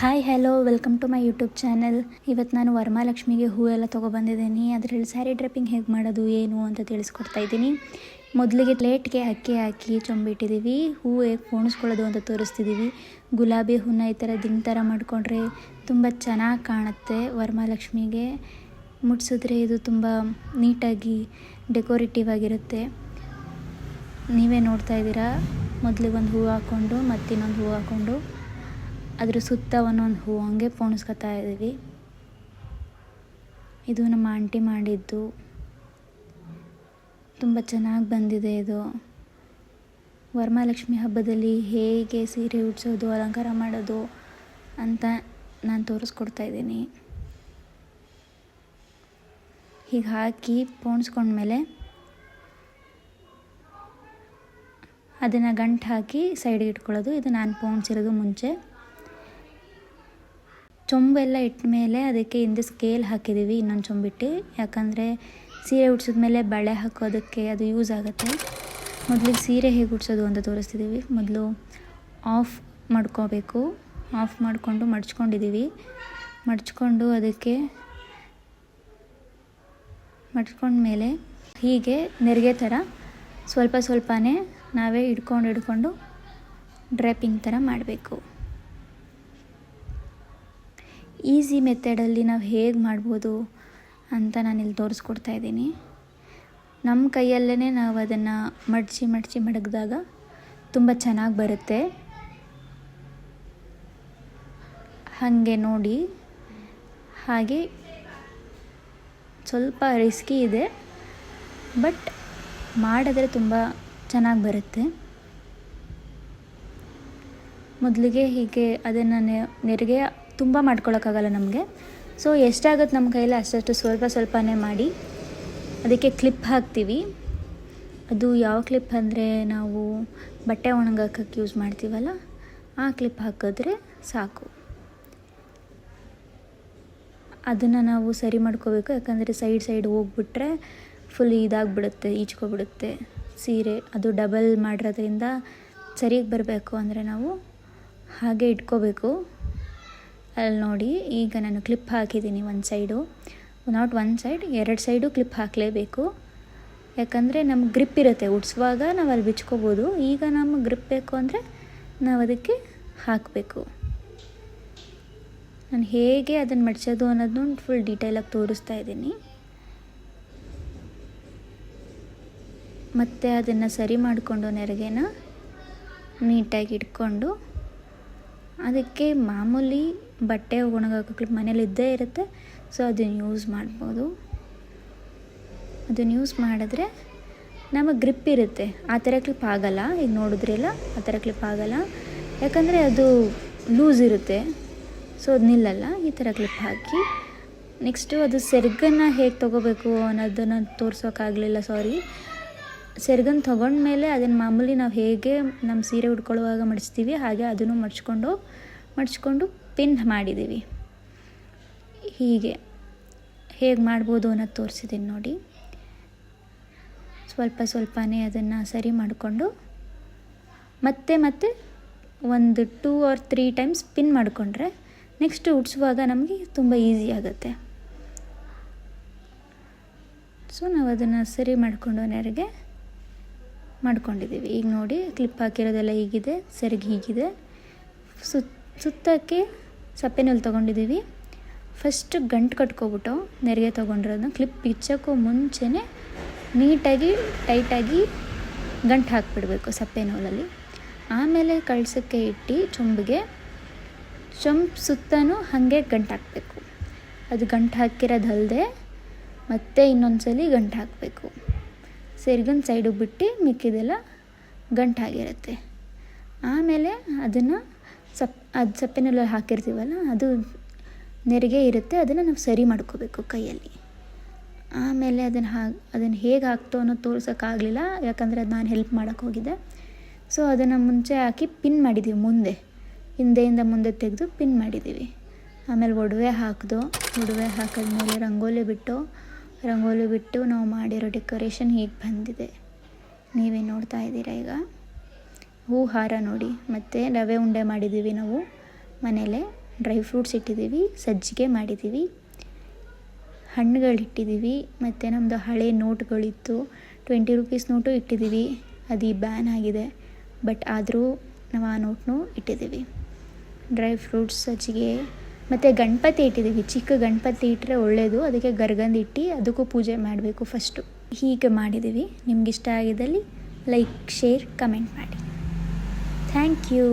Hi hello welcome to my YouTube channel. ಇವತ್ತು ನಾನು ವರಮಹಾಲಕ್ಷ್ಮಿಗೆ ಹೂವೆಲ್ಲ ತೊಗೊಬಂದಿದ್ದೀನಿ. ಅದರಲ್ಲಿ ಸ್ಯಾರಿ ಡ್ರೆಪ್ಪಿಂಗ್ ಹೇಗೆ ಮಾಡೋದು ಏನು ಅಂತ ತಿಳಿಸ್ಕೊಡ್ತಾ ಇದ್ದೀನಿ. ಮೊದಲಿಗೆ ಪ್ಲೇಟ್ಗೆ ಅಕ್ಕಿ ಹಾಕಿ ಚೊಂಬಿಟ್ಟಿದ್ದೀವಿ. ಹೂವು ಹೇಗೆ ಪೋಣಿಸ್ಕೊಳ್ಳೋದು ಅಂತ ತೋರಿಸ್ತಿದ್ದೀವಿ. ಗುಲಾಬಿ ಹೂನ ಈ ಥರ ದಿಂಗ್ ಥರ ಮಾಡಿಕೊಂಡ್ರೆ ತುಂಬ ಚೆನ್ನಾಗಿ ಕಾಣುತ್ತೆ. ವರಮಹಾಲಕ್ಷ್ಮಿಗೆ ಮುಟ್ಸಿದ್ರೆ ಇದು ತುಂಬ ನೀಟಾಗಿ ಡೆಕೋರೇಟಿವ್ ಆಗಿರುತ್ತೆ. ನೀವೇ ನೋಡ್ತಾ ಇದ್ದೀರಾ. ಮೊದಲಿಗೆ ಒಂದು ಹೂವು ಹಾಕ್ಕೊಂಡು ಮತ್ತಿನ್ನೊಂದು ಹೂವು ಹಾಕ್ಕೊಂಡು ಅದ್ರ ಸುತ್ತ ಒಂದೊಂದು ಹೂವು ಹಂಗೆ ಪೋಣಿಸ್ಕೊತಾ ಇದ್ದೀವಿ. ಇದು ನಮ್ಮ ಆಂಟಿ ಮಾಡಿದ್ದು, ತುಂಬ ಚೆನ್ನಾಗಿ ಬಂದಿದೆ. ಇದು ವರಮಹಾಲಕ್ಷ್ಮಿ ಹಬ್ಬದಲ್ಲಿ ಹೇಗೆ ಸೀರೆ ಉಡ್ಸೋದು, ಅಲಂಕಾರ ಮಾಡೋದು ಅಂತ ನಾನು ತೋರಿಸ್ಕೊಡ್ತಾ ಇದ್ದೀನಿ. ಹೀಗೆ ಹಾಕಿ ಪೋಣಿಸ್ಕೊಂಡ್ಮೇಲೆ ಅದನ್ನು ಗಂಟು ಹಾಕಿ ಸೈಡಿಗೆ ಇಟ್ಕೊಳ್ಳೋದು. ಇದು ನಾನು ಪೋಣಿಸಿರೋದು ಮುಂಚೆ. ಚೊಂಬೆಲ್ಲ ಇಟ್ಟ ಮೇಲೆ ಅದಕ್ಕೆ ಹಿಂದೆ ಸ್ಕೇಲ್ ಹಾಕಿದ್ದೀವಿ, ಇನ್ನೊಂದು ಚೊಂಬಿಟ್ಟು. ಯಾಕಂದರೆ ಸೀರೆ ಉಡ್ಸಿದ್ಮೇಲೆ ಬಳೆ ಹಾಕೋದಕ್ಕೆ ಅದು ಯೂಸ್ ಆಗುತ್ತೆ. ಮೊದಲಿಗೆ ಸೀರೆ ಹೇಗೆ ಉಡ್ಸೋದು ಅಂತ ತೋರಿಸ್ತಿದ್ದೀವಿ. ಮೊದಲು ಆಫ್ ಮಾಡ್ಕೋಬೇಕು. ಆಫ್ ಮಾಡಿಕೊಂಡು ಮಡ್ಚ್ಕೊಂಡಿದ್ದೀವಿ. ಮಡ್ಚ್ಕೊಂಡು ಅದಕ್ಕೆ ಮಡ್ಚ್ಕೊಂಡ್ಮೇಲೆ ಹೀಗೆ ನೆರಿಗೆ ಥರ ಸ್ವಲ್ಪ ಸ್ವಲ್ಪನೇ ನಾವೇ ಹಿಡ್ಕೊಂಡು ಡ್ರೈಪಿಂಗ್ ಥರ ಮಾಡಬೇಕು. ಈಸಿ ಮೆಥಡಲ್ಲಿ ನಾವು ಹೇಗೆ ಮಾಡ್ಬೋದು ಅಂತ ನಾನಿಲ್ಲಿ ತೋರಿಸ್ಕೊಡ್ತಾ ಇದ್ದೀನಿ. ನಮ್ಮ ಕೈಯಲ್ಲೇ ನಾವು ಅದನ್ನು ಮಡಚಿ ಮಡಗಿದಾಗ ತುಂಬ ಚೆನ್ನಾಗಿ ಬರುತ್ತೆ. ಹಾಗೆ ನೋಡಿ. ಹಾಗೆ ಸ್ವಲ್ಪ ರಿಸ್ಕಿ ಇದೆ, ಬಟ್ ಮಾಡಿದ್ರೆ ತುಂಬ ಚೆನ್ನಾಗಿ ಬರುತ್ತೆ. ಮೊದಲಿಗೆ ಹೀಗೆ ಅದನ್ನು ನೆರಿಗೆ ತುಂಬ ಮಾಡ್ಕೊಳಕ್ಕಾಗಲ್ಲ ನಮಗೆ. ಸೊ ಎಷ್ಟಾಗುತ್ತೆ ನಮ್ಮ ಕೈಯಲ್ಲಿ ಅಷ್ಟು ಸ್ವಲ್ಪನೇ ಮಾಡಿ ಅದಕ್ಕೆ ಕ್ಲಿಪ್ ಹಾಕ್ತೀವಿ. ಅದು ಯಾವ ಕ್ಲಿಪ್ ಅಂದರೆ ನಾವು ಬಟ್ಟೆ ಒಣಗಾಕಕ್ಕೆ ಯೂಸ್ ಮಾಡ್ತೀವಲ್ಲ, ಆ ಕ್ಲಿಪ್ ಹಾಕಿದ್ರೆ ಸಾಕು. ಅದನ್ನು ನಾವು ಸರಿ ಮಾಡ್ಕೋಬೇಕು. ಯಾಕಂದರೆ ಸೈಡ್ ಹೋಗ್ಬಿಟ್ರೆ ಫುಲ್ ಇದಾಗಿಬಿಡುತ್ತೆ, ಈಚ್ಕೊಬಿಡುತ್ತೆ ಸೀರೆ. ಅದು ಡಬಲ್ ಮಾಡಿರೋದ್ರಿಂದ ಸರಿಗೆ ಬರಬೇಕು ಅಂದರೆ ನಾವು ಹಾಗೆ ಇಟ್ಕೋಬೇಕು. ಅಲ್ಲಿ ನೋಡಿ, ಈಗ ನಾನು ಕ್ಲಿಪ್ ಹಾಕಿದ್ದೀನಿ ಒಂದು ಸೈಡು, ನಾಟ್ ಒಂದು ಸೈಡ್, 2 ಸೈಡು ಕ್ಲಿಪ್ ಹಾಕಲೇಬೇಕು. ಯಾಕಂದರೆ ನಮ್ಗೆ ಗ್ರಿಪ್ ಇರುತ್ತೆ. ಉಡ್ಸುವಾಗ ನಾವು ಅಲ್ಲಿ ಬಿಚ್ಕೋಬೋದು. ಈಗ ನಮ್ಗೆ ಗ್ರಿಪ್ ಬೇಕು ಅಂದರೆ ನಾವು ಅದಕ್ಕೆ ಹಾಕಬೇಕು. ನಾನು ಹೇಗೆ ಅದನ್ನು ಮಡ್ಚೋದು ಅನ್ನೋದನ್ನು ಫುಲ್ ಡೀಟೇಲಾಗಿ ತೋರಿಸ್ತಾ ಇದ್ದೀನಿ. ಮತ್ತು ಅದನ್ನು ಸರಿ ಮಾಡಿಕೊಂಡು ನೆರಿಗೆನ ನೀಟಾಗಿ ಇಟ್ಕೊಂಡು ಅದಕ್ಕೆ ಮಾಮೂಲಿ ಬಟ್ಟೆ ಒಣಗಾಕೋ ಕ್ಲಿಪ್ ಮನೇಲಿ ಇದ್ದೇ ಇರುತ್ತೆ. ಸೊ ಅದನ್ನು ಯೂಸ್ ಮಾಡ್ಬೋದು. ಅದನ್ನು ಯೂಸ್ ಮಾಡಿದ್ರೆ ನಮಗೆ ಗ್ರಿಪ್ ಇರುತ್ತೆ. ಆ ಥರ ಕ್ಲಿಪ್ ಆಗೋಲ್ಲ. ಈಗ ನೋಡಿದ್ರಲ್ಲ, ಆ ಥರ ಕ್ಲಿಪ್ ಆಗೋಲ್ಲ. ಯಾಕಂದರೆ ಅದು ಲೂಸ್ ಇರುತ್ತೆ. ಸೊ ಅದು ನಿಲ್ಲಲ್ಲ. ಈ ಥರ ಕ್ಲಿಪ್ ಹಾಕಿ ನೆಕ್ಸ್ಟು ಅದು ಸೆರಗನ್ನು ಹೇಗೆ ತೊಗೋಬೇಕು ಅನ್ನೋದನ್ನು ತೋರ್ಸೋಕ್ಕಾಗಲಿಲ್ಲ, ಸಾರಿ. ಸೆರಗನ್ನು ತೊಗೊಂಡ್ಮೇಲೆ ಅದನ್ನು ಮಾಮೂಲಿ ನಾವು ಹೇಗೆ ನಮ್ಮ ಸೀರೆ ಉಟ್ಕೊಳ್ಳುವಾಗ ಮಡಿಸ್ತೀವಿ ಹಾಗೆ ಅದನ್ನು ಮಡ್ಚ್ಕೊಂಡು ಪಿನ್ ಮಾಡಿದ್ದೀವಿ. ಹೀಗೆ ಹೇಗೆ ಮಾಡ್ಬೋದು ಅನ್ನೋದು ತೋರಿಸಿದ್ದೀನಿ ನೋಡಿ. ಸ್ವಲ್ಪನೇ ಅದನ್ನು ಸರಿ ಮಾಡಿಕೊಂಡು ಮತ್ತೆ ಒಂದು 2 or 3 ಟೈಮ್ಸ್ ಪಿನ್ ಮಾಡಿಕೊಂಡ್ರೆ ನೆಕ್ಸ್ಟ್ ಉಡ್ಸುವಾಗ ನಮಗೆ ತುಂಬ ಈಸಿ ಆಗುತ್ತೆ. ಸೊ ನಾವು ಅದನ್ನು ಸರಿ ಮಾಡಿಕೊಂಡು ನೆರಿಗೆ ಮಾಡ್ಕೊಂಡಿದ್ದೀವಿ. ಈಗ ನೋಡಿ, ಕ್ಲಿಪ್ ಹಾಕಿರೋದೆಲ್ಲ ಹೀಗಿದೆ, ಸೆರಗು ಹೀಗಿದೆ. ಸುತ್ತಕ್ಕೆ ಸಪ್ಪೆನಲ್ಲಿ ತೊಗೊಂಡಿದ್ದೀವಿ. ಫಸ್ಟ್ ಗಂಟು ಕಟ್ಕೊಬಿಟ್ಟು ನೆರಿಗೆ ತೊಗೊಂಡಿರೋದನ್ನ ಕ್ಲಿಪ್ ಬಿಚ್ಚೋಕ್ಕೂ ಮುಂಚೆನೇ ನೀಟಾಗಿ ಟೈಟಾಗಿ ಗಂಟು ಹಾಕಿಬಿಡಬೇಕು ಸಪ್ಪೆ ನೂಲಲ್ಲಿ. ಆಮೇಲೆ ಕಳ್ಸಕ್ಕೆ ಇಟ್ಟು ಚೊಂಬಿಗೆ ಸುತ್ತನೂ ಹಾಗೆ ಗಂಟು ಹಾಕಬೇಕು. ಅದು ಗಂಟು ಹಾಕಿರೋದಲ್ಲದೆ ಮತ್ತೆ ಇನ್ನೊಂದ್ಸಲಿ ಗಂಟು ಹಾಕಬೇಕು. ಸೆರಗನ್ ಸೈಡಿಗೆ ಬಿಟ್ಟು ಮಿಕ್ಕಿದೆಲ್ಲ ಗಂಟಾಗಿರುತ್ತೆ. ಆಮೇಲೆ ಅದನ್ನು ಸಪ್ಪೆನೆಲ್ಲ ಹಾಕಿರ್ತೀವಲ್ಲ, ಅದು ನೆರಿಗೆ ಇರುತ್ತೆ. ಅದನ್ನು ನಾವು ಸರಿ ಮಾಡ್ಕೋಬೇಕು ಕೈಯಲ್ಲಿ. ಆಮೇಲೆ ಅದನ್ನು ಹೇಗೆ ಹಾಕ್ತೋ ಅನ್ನೋದು ತೋರ್ಸೋಕ್ಕಾಗಲಿಲ್ಲ, ಯಾಕಂದರೆ ಅದು ನಾನು ಹೆಲ್ಪ್ ಮಾಡೋಕ್ಕೆ ಹೋಗಿದ್ದೆ. ಸೊ ಅದನ್ನು ಮುಂಚೆ ಹಾಕಿ ಪಿನ್ ಮಾಡಿದ್ದೀವಿ. ಹಿಂದೆಯಿಂದ ಮುಂದೆ ತೆಗೆದು ಪಿನ್ ಮಾಡಿದ್ದೀವಿ. ಆಮೇಲೆ ಒಡವೆ ಹಾಕಿದ್ಮೇಲೆ ರಂಗೋಲಿ ಬಿಟ್ಟು ನಾವು ಮಾಡಿರೋ ಡೆಕೋರೇಷನ್ ಹೀಗೆ ಬಂದಿದೆ. ನೀವೇ ನೋಡ್ತಾ ಇದ್ದೀರಾ. ಈಗ ಹೂ ಹಾರ ನೋಡಿ, ಮತ್ತು ರವೆ ಉಂಡೆ ಮಾಡಿದ್ದೀವಿ ನಾವು ಮನೇಲೆ. ಡ್ರೈ ಫ್ರೂಟ್ಸ್ ಇಟ್ಟಿದ್ದೀವಿ, ಸಜ್ಜಿಗೆ ಮಾಡಿದ್ದೀವಿ, ಹಣ್ಣುಗಳಿಟ್ಟಿದ್ದೀವಿ, ಮತ್ತು ನಮ್ಮದು ಹಳೆ ನೋಟ್ಗಳಿತ್ತು, 20 ರೂಪೀಸ್ ನೋಟು ಇಟ್ಟಿದ್ದೀವಿ. ಅದು ಬ್ಯಾನ್ ಆಗಿದೆ, ಬಟ್ ಆದರೂ ನಾವು ಆ ನೋಟ್ನು ಇಟ್ಟಿದ್ದೀವಿ. ಡ್ರೈ ಫ್ರೂಟ್ಸ್, ಸಜ್ಜಿಗೆ ಮತ್ತು ಗಣಪತಿ ಇಟ್ಟಿದ್ದೀವಿ. ಚಿಕ್ಕ ಗಣಪತಿ ಇಟ್ಟರೆ ಒಳ್ಳೆಯದು, ಅದಕ್ಕೆ ಗರ್ಗಂದು ಇಟ್ಟು ಅದಕ್ಕೂ ಪೂಜೆ ಮಾಡಬೇಕು ಫಸ್ಟು. ಹೀಗೆ ಮಾಡಿದ್ದೀವಿ. ನಿಮ್ಗೆ ಇಷ್ಟ ಆಗಿದ್ದಲ್ಲಿ ಲೈಕ್, ಶೇರ್, ಕಮೆಂಟ್ ಮಾಡಿ. Thank you.